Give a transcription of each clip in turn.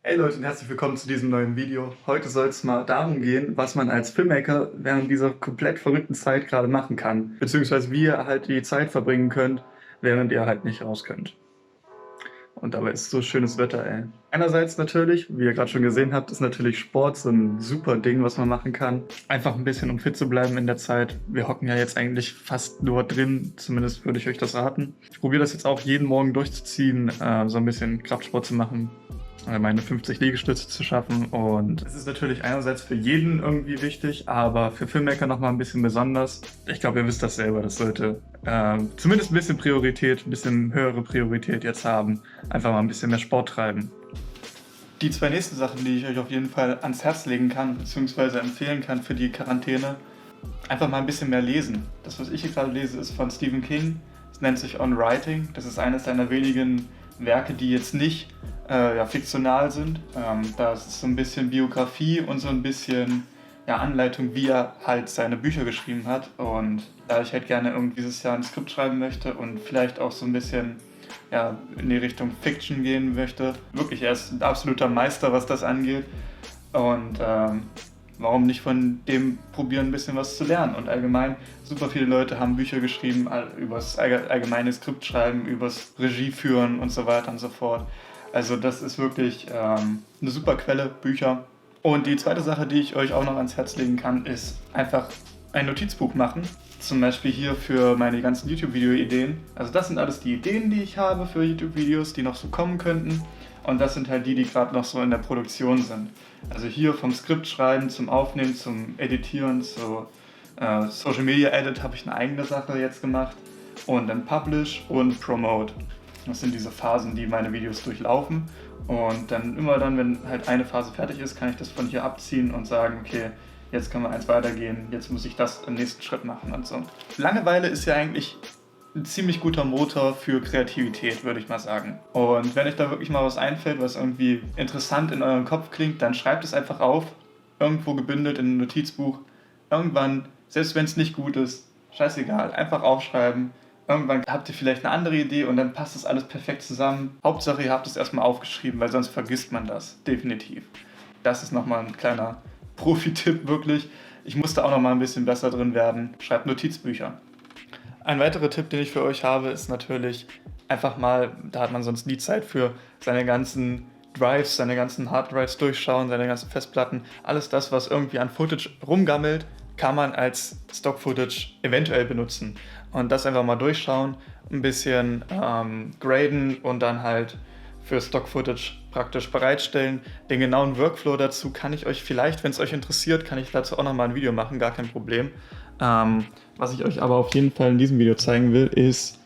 Hey Leute und herzlich willkommen zu diesem neuen Video. Heute soll es mal darum gehen, was man als Filmmaker während dieser komplett verrückten Zeit gerade machen kann. Beziehungsweise wie ihr halt die Zeit verbringen könnt, während ihr halt nicht raus könnt. Und dabei ist so schönes Wetter, ey. Einerseits natürlich, wie ihr gerade schon gesehen habt, ist natürlich Sport so ein super Ding, was man machen kann. Einfach ein bisschen, um fit zu bleiben in der Zeit. Wir hocken ja jetzt eigentlich fast nur drin, zumindest würde ich euch das raten. Ich probiere das jetzt auch jeden Morgen durchzuziehen, so ein bisschen Kraftsport zu machen, meine 50 Liegestütze zu schaffen. Und es ist natürlich einerseits für jeden irgendwie wichtig, aber für Filmmaker nochmal ein bisschen besonders. Ich glaube, ihr wisst das selber, das sollte zumindest ein bisschen Priorität, ein bisschen höhere Priorität jetzt haben. Einfach mal ein bisschen mehr Sport treiben. Die zwei nächsten Sachen, die ich euch auf jeden Fall ans Herz legen kann, beziehungsweise empfehlen kann für die Quarantäne, einfach mal ein bisschen mehr lesen. Das, was ich hier gerade lese, ist von Stephen King. Es nennt sich On Writing. Das ist eines seiner wenigen Werke, die jetzt nicht fiktional sind. Das ist so ein bisschen Biografie und so ein bisschen Anleitung, wie er halt seine Bücher geschrieben hat. Und da ich halt gerne irgendwie dieses Jahr ein Skript schreiben möchte und vielleicht auch so ein bisschen in die Richtung Fiction gehen möchte. Wirklich, er ist ein absoluter Meister, was das angeht. Und warum nicht von dem probieren, ein bisschen was zu lernen? Und allgemein, super viele Leute haben Bücher geschrieben über das allgemeine Skriptschreiben, über das Regie führen und so weiter und so fort. Also das ist wirklich eine super Quelle, Bücher. Und die zweite Sache, die ich euch auch noch ans Herz legen kann, ist einfach ein Notizbuch machen. Zum Beispiel hier für meine ganzen YouTube-Video-Ideen. Also das sind alles die Ideen, die ich habe für YouTube-Videos, die noch so kommen könnten. Und das sind halt die gerade noch so in der Produktion sind. Also hier vom Skript schreiben, zum Aufnehmen, zum Editieren, zu Social Media Edit habe ich eine eigene Sache jetzt gemacht. Und dann Publish und Promote. Das sind diese Phasen, die meine Videos durchlaufen. Und dann immer dann, wenn halt eine Phase fertig ist, kann ich das von hier abziehen und sagen, okay, jetzt können wir eins weitergehen, jetzt muss ich das im nächsten Schritt machen und so. Langeweile ist ja eigentlich ein ziemlich guter Motor für Kreativität, würde ich mal sagen. Und wenn euch da wirklich mal was einfällt, was irgendwie interessant in eurem Kopf klingt, dann schreibt es einfach auf, irgendwo gebündelt in ein Notizbuch. Irgendwann, selbst wenn es nicht gut ist, scheißegal, einfach aufschreiben. Irgendwann habt ihr vielleicht eine andere Idee und dann passt das alles perfekt zusammen. Hauptsache, ihr habt es erstmal aufgeschrieben, weil sonst vergisst man das, definitiv. Das ist nochmal ein kleiner Profi-Tipp, wirklich. Ich musste auch nochmal ein bisschen besser drin werden. Schreibt Notizbücher. Ein weiterer Tipp, den ich für euch habe, ist natürlich einfach mal, da hat man sonst nie Zeit für, seine ganzen Drives, seine ganzen Harddrives durchschauen, seine ganzen Festplatten. Alles das, was irgendwie an Footage rumgammelt, kann man als Stock-Footage eventuell benutzen. Und das einfach mal durchschauen, ein bisschen graden und dann halt für Stock-Footage praktisch bereitstellen. Den genauen Workflow dazu kann ich euch vielleicht, wenn es euch interessiert, kann ich dazu auch nochmal ein Video machen, gar kein Problem. Was ich euch aber auf jeden Fall in diesem Video zeigen will, ist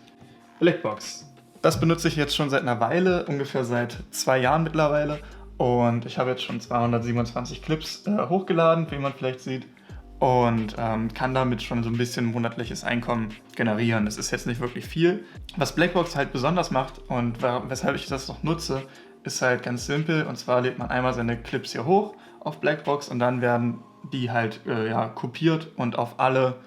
Blackbox. Das benutze ich jetzt schon seit einer Weile, ungefähr seit 2 Jahren mittlerweile. Und ich habe jetzt schon 227 Clips hochgeladen, wie man vielleicht sieht. Und kann damit schon so ein bisschen monatliches Einkommen generieren. Das ist jetzt nicht wirklich viel. Was Blackbox halt besonders macht und weshalb ich das noch nutze, ist halt ganz simpel. Und zwar lädt man einmal seine Clips hier hoch auf Blackbox und dann werden die halt kopiert und auf alle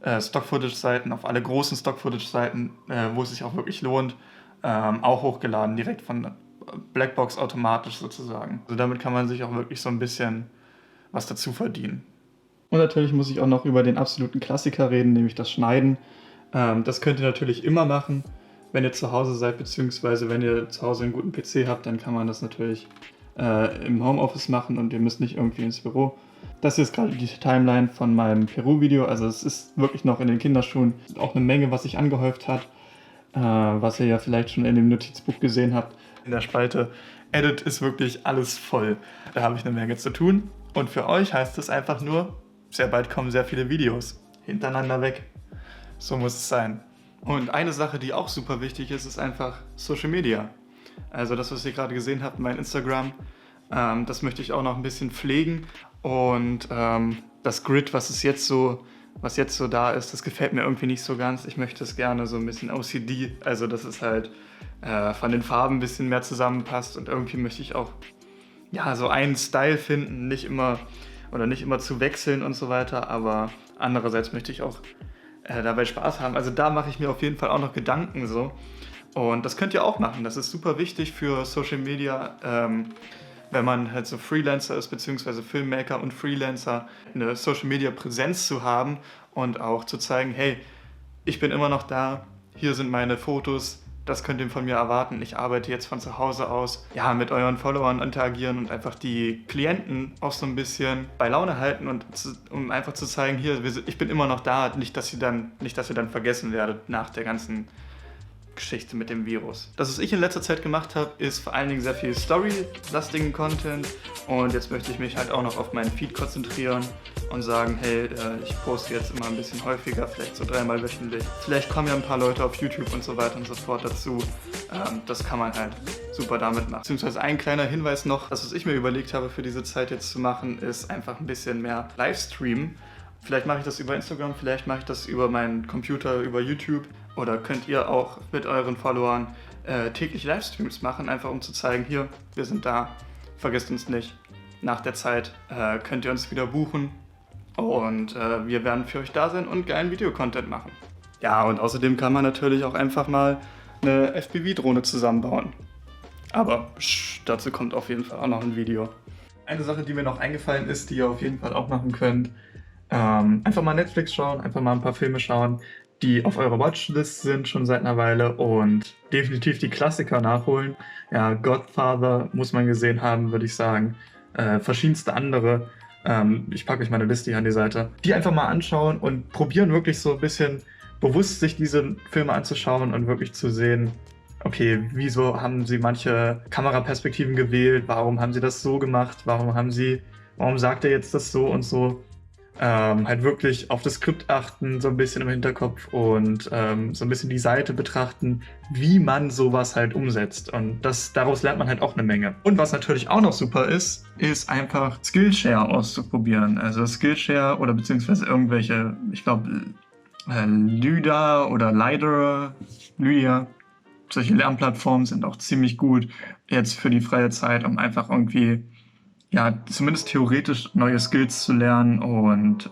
Stock-Footage-Seiten, auf alle großen Stock-Footage-Seiten, wo es sich auch wirklich lohnt, auch hochgeladen, direkt von Blackbox automatisch sozusagen. Also damit kann man sich auch wirklich so ein bisschen was dazu verdienen. Und natürlich muss ich auch noch über den absoluten Klassiker reden, nämlich das Schneiden. Das könnt ihr natürlich immer machen, wenn ihr zu Hause seid, beziehungsweise wenn ihr zu Hause einen guten PC habt, dann kann man das natürlich im Homeoffice machen und ihr müsst nicht irgendwie ins Büro. Das hier ist gerade die Timeline von meinem Peru-Video, also es ist wirklich noch in den Kinderschuhen. Auch eine Menge, was sich angehäuft hat, was ihr ja vielleicht schon in dem Notizbuch gesehen habt. In der Spalte Edit ist wirklich alles voll. Da habe ich eine Menge zu tun. Und für euch heißt es einfach nur, sehr bald kommen sehr viele Videos hintereinander weg. So muss es sein. Und eine Sache, die auch super wichtig ist, ist einfach Social Media. Also das, was ihr gerade gesehen habt, mein Instagram, das möchte ich auch noch ein bisschen pflegen. Und das Grid, was jetzt so da ist, das gefällt mir irgendwie nicht so ganz. Ich möchte es gerne so ein bisschen OCD, also dass es halt von den Farben ein bisschen mehr zusammenpasst. Und irgendwie möchte ich auch so einen Style finden, nicht immer zu wechseln und so weiter, aber andererseits möchte ich auch dabei Spaß haben. Also da mache ich mir auf jeden Fall auch noch Gedanken so. Und das könnt ihr auch machen. Das ist super wichtig für Social Media, wenn man halt so Freelancer ist, beziehungsweise Filmmaker und Freelancer, eine Social-Media-Präsenz zu haben und auch zu zeigen, hey, ich bin immer noch da, hier sind meine Fotos, das könnt ihr von mir erwarten. Ich arbeite jetzt von zu Hause aus. Ja, mit euren Followern interagieren und einfach die Klienten auch so ein bisschen bei Laune halten und um einfach zu zeigen, hier, ich bin immer noch da, nicht, dass ihr dann vergessen werdet nach der ganzen Geschichte mit dem Virus. Das, was ich in letzter Zeit gemacht habe, ist vor allen Dingen sehr viel Story-lastigen Content und jetzt möchte ich mich halt auch noch auf meinen Feed konzentrieren und sagen, hey, ich poste jetzt immer ein bisschen häufiger, vielleicht so 3-mal wöchentlich. Vielleicht kommen ja ein paar Leute auf YouTube und so weiter und so fort dazu. Das kann man halt super damit machen. Beziehungsweise ein kleiner Hinweis noch, das, was ich mir überlegt habe für diese Zeit jetzt zu machen, ist einfach ein bisschen mehr Livestreamen. Vielleicht mache ich das über Instagram, vielleicht mache ich das über meinen Computer, über YouTube. Oder könnt ihr auch mit euren Followern täglich Livestreams machen, einfach um zu zeigen, hier, wir sind da, vergesst uns nicht. Nach der Zeit könnt ihr uns wieder buchen und wir werden für euch da sein und geilen Videocontent machen. Ja, und außerdem kann man natürlich auch einfach mal eine FPV-Drohne zusammenbauen. Aber dazu kommt auf jeden Fall auch noch ein Video. Eine Sache, die mir noch eingefallen ist, die ihr auf jeden Fall auch machen könnt, einfach mal Netflix schauen, einfach mal ein paar Filme schauen, die auf eurer Watchlist sind schon seit einer Weile und definitiv die Klassiker nachholen. Ja, Godfather muss man gesehen haben, würde ich sagen. Verschiedenste andere. Ich packe euch meine Liste hier an die Seite. Die einfach mal anschauen und probieren wirklich so ein bisschen bewusst sich diese Filme anzuschauen und wirklich zu sehen, okay, wieso haben sie manche Kameraperspektiven gewählt? Warum haben sie das so gemacht? Warum sagt er jetzt das so und so? Halt wirklich auf das Skript achten, so ein bisschen im Hinterkopf und so ein bisschen die Seite betrachten, wie man sowas halt umsetzt. Und daraus lernt man halt auch eine Menge. Und was natürlich auch noch super ist einfach Skillshare auszuprobieren. Also Skillshare oder beziehungsweise irgendwelche, ich glaube, Lyda oder Lydia, solche Lernplattformen sind auch ziemlich gut jetzt für die freie Zeit, um einfach irgendwie ja, zumindest theoretisch neue Skills zu lernen und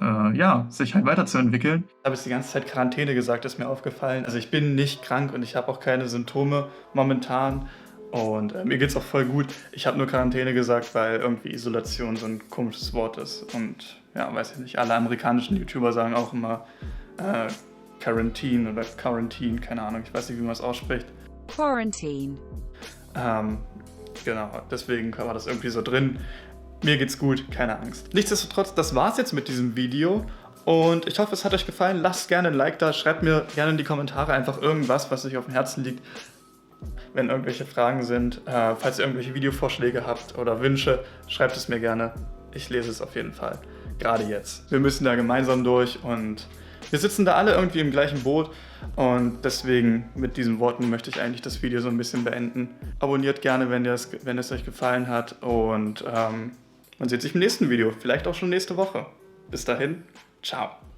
sich halt weiterzuentwickeln. Ich habe jetzt die ganze Zeit Quarantäne gesagt, ist mir aufgefallen. Also ich bin nicht krank und ich habe auch keine Symptome momentan und mir geht's auch voll gut. Ich habe nur Quarantäne gesagt, weil irgendwie Isolation so ein komisches Wort ist und ja, weiß ich nicht, alle amerikanischen YouTuber sagen auch immer Quarantine oder Quarantine, keine Ahnung, ich weiß nicht, wie man es ausspricht. Quarantine. Genau, deswegen war das irgendwie so drin. Mir geht's gut, keine Angst. Nichtsdestotrotz, das war's jetzt mit diesem Video und ich hoffe, es hat euch gefallen. Lasst gerne ein Like da, schreibt mir gerne in die Kommentare einfach irgendwas, was euch auf dem Herzen liegt. Wenn irgendwelche Fragen sind, falls ihr irgendwelche Videovorschläge habt oder Wünsche, schreibt es mir gerne. Ich lese es auf jeden Fall, gerade jetzt. Wir müssen da gemeinsam durch und wir sitzen da alle irgendwie im gleichen Boot und deswegen mit diesen Worten möchte ich eigentlich das Video so ein bisschen beenden. Abonniert gerne, wenn es euch gefallen hat und man sieht sich im nächsten Video, vielleicht auch schon nächste Woche. Bis dahin, ciao.